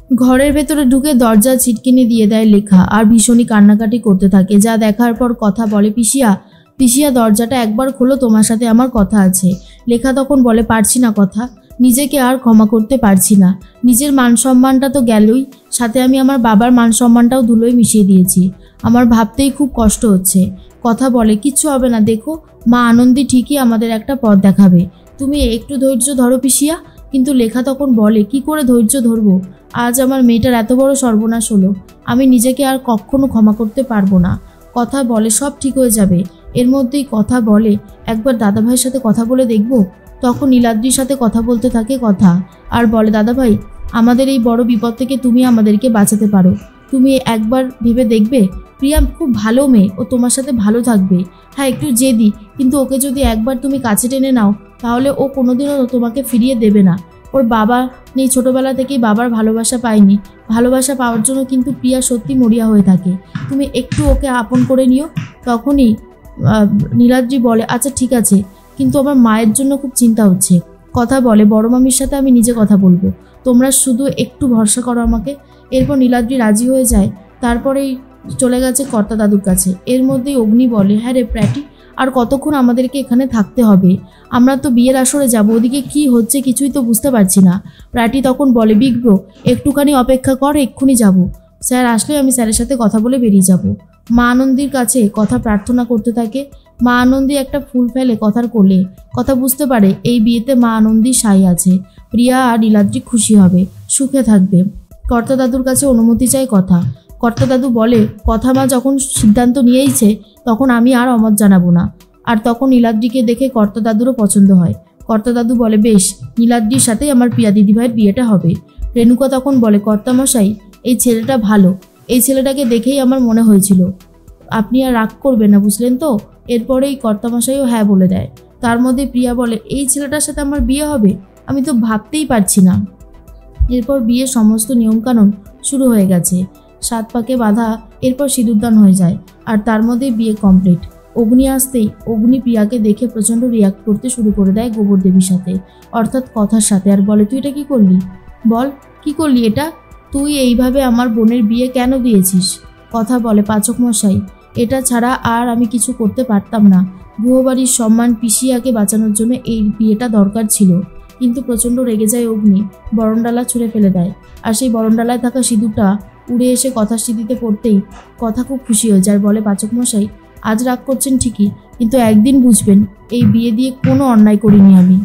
ঘরের ভেতরে ঢুকে দরজা ছিটকিনি দিয়ে দেয় লেখা আর ভীষণই কান্নাকাটি করতে থাকে। যা দেখার পর কথা বলে, পিসিয়া পিসিয়া দরজাটা একবার খোলো, তোমার সাথে আমার কথা আছে। লেখা তখন বলে, পারছি না কথা, নিজেকে আর ক্ষমা করতে পারছি না। নিজের মান সম্মানটা তো গেলই, সাথে আমি আমার বাবার মান সম্মানটাও ধুলোয় মিশিয়ে দিয়েছি। আমার ভাবতেই খুব কষ্ট হচ্ছে। কথা বলে, কিচ্ছু হবে না, দেখো মা আনন্দী ঠিকই আমাদের একটা পথ দেখাবে, তুমি একটু ধৈর্য ধরো পিসিয়া। কিন্তু লেখা তখন বলে, কি করে ধৈর্য ধরবো, আজ আমার মেয়েটার এত বড় সর্বনাশ হলো, আমি নিজেকে আর কখনো ক্ষমা করতে পারবো না। কথা বলে, সব ঠিক হয়ে যাবে। এর মধ্যেই কথা বলে, একবার দাদাভাইয়ের সাথে কথা বলে দেখবো। তখন নীলাদ্রির সাথে কথা বলতে থাকে কথা, আর বলে, দাদাভাই আমাদের এই বড় বিপদ থেকে তুমি আমাদেরকে বাঁচাতে পারো, তুমি একবার ভেবে দেখবে। প্রিয়া খুব ভালো মেয়ে, ও তোমার সাথে ভালো থাকবে। হ্যাঁ একটু জেদি, কিন্তু ওকে যদি একবার তুমি কাছে টেনে নাও তাহলে ও কোনোদিনও তোমাকে ফিরিয়ে দেবে না। ওর বাবা নেই, ছোটোবেলা থেকেই বাবার ভালোবাসা পায়নি, ভালোবাসা পাওয়ার জন্য কিন্তু প্রিয়া সত্যি মরিয়া হয়ে থাকে, তুমি একটু ওকে আপন করে নিও। তখনই নীলাদ্রি বলে, আচ্ছা ঠিক আছে, কিন্তু আমার মায়ের জন্য খুব চিন্তা হচ্ছে। কথা বলে, বড় মামির সাথে আমি নিজে কথা বলবো, তোমরা শুধু একটু ভরসা করো আমাকে। এরপর নীলাদ্রি রাজি হয়ে যায়। তারপরেই চলে গেছে কর্তা দাদুর কাছে। এর মধ্যেই অগ্নি বলে, হ্যাঁ রে প্র্যাটি, আর কতক্ষণ আমাদেরকে এখানে থাকতে হবে, আমরা তো বিয়ের আসরে যাব, ওদিকে কি হচ্ছে কিছুই তো বুঝতে পারছি না। প্র্যাটি তখন বলে, বিগ ব্রো একটুখানি অপেক্ষা কর, এক্ষুনি যাব, স্যার আসলে আমি স্যারের সাথে কথা বলে বেরিয়ে যাব। মা আনন্দীর কাছে কথা প্রার্থনা করতে থাকে। মা আনন্দী একটা ফুল ফেলে কথার কোলে। কথা বুঝতে পারে এই বিয়েতে মা আনন্দীর সাই আছে, প্রিয়া আর নীলাদ্রি খুশি হবে, সুখে থাকবে। কর্তা দাদুর কাছে অনুমতি চায় কথা। কর্তা দাদু বলে, কথা মা যখন সিদ্ধান্ত নিয়েইছে তখন আমি আর অমত জানাবো না। আর তখন নীলাদ্রিকে দেখে কর্তা দাদুরও পছন্দ হয়। কর্তা দাদু বলে, বেশ, নীলাদ্রির সাথেই আমার প্রিয়া দিদিভাইয়ের বিয়েটা হবে। রেণুকা তখন বলে, কর্তামশাই এই ছেলেটা ভালো, এই ছেলেটাকে দেখেই আমার মনে হয়েছিল, আপনি আর রাগ করবেন না বুঝলেন তো। এরপরেই কর্তামশাইও হ্যাঁ বলে দেয়। তার মধ্যে প্রিয়া বলে, এই ছেলেটার সাথে আমার বিয়ে হবে, আমি তো ভাবতেই পারছি না। এরপর বিয়ের সমস্ত নিয়মকানুন শুরু হয়ে গেছে, 7 পাকে বাঁধা, এরপর সিঁদুরদান হয়ে যায়, আর তার মধ্যে বিয়ে কমপ্লিট। অগ্নি আসতেই অগ্নি প্রিয়াকে দেখে প্রচণ্ড রিয়াক্ট করতে শুরু করে দেয় গোবর দেবীর সাথে, অর্থাৎ কথার সাথে, আর বলে, তুই এটা কি করলি, বল কি করলি এটা, তুই এইভাবে আমার বোনের বিয়ে কেন দিয়েছিস। কথা বলে, পাচক মশাই এটা ছাড়া আর আমি কিছু করতে পারতাম না, গুহবাড়ির সম্মান পিসিয়াকে বাঁচানোর জন্য এই বিয়েটা দরকার ছিল। কিন্তু প্রচণ্ড রেগে যায় অগ্নি, বরণডালা ছুঁড়ে ফেলে দেয়, আর সেই বরণডালায় থাকা সিঁদুরটা উড়ে এসে কথার স্মৃতিতে পড়তেই কথা খুব খুশি হয়ে যায়। বলে, পাচক মশাই আজ রাগ করছেন ঠিকই, কিন্তু একদিন বুঝবেন এই বিয়ে দিয়ে কোনো অন্যায় করিনি আমি।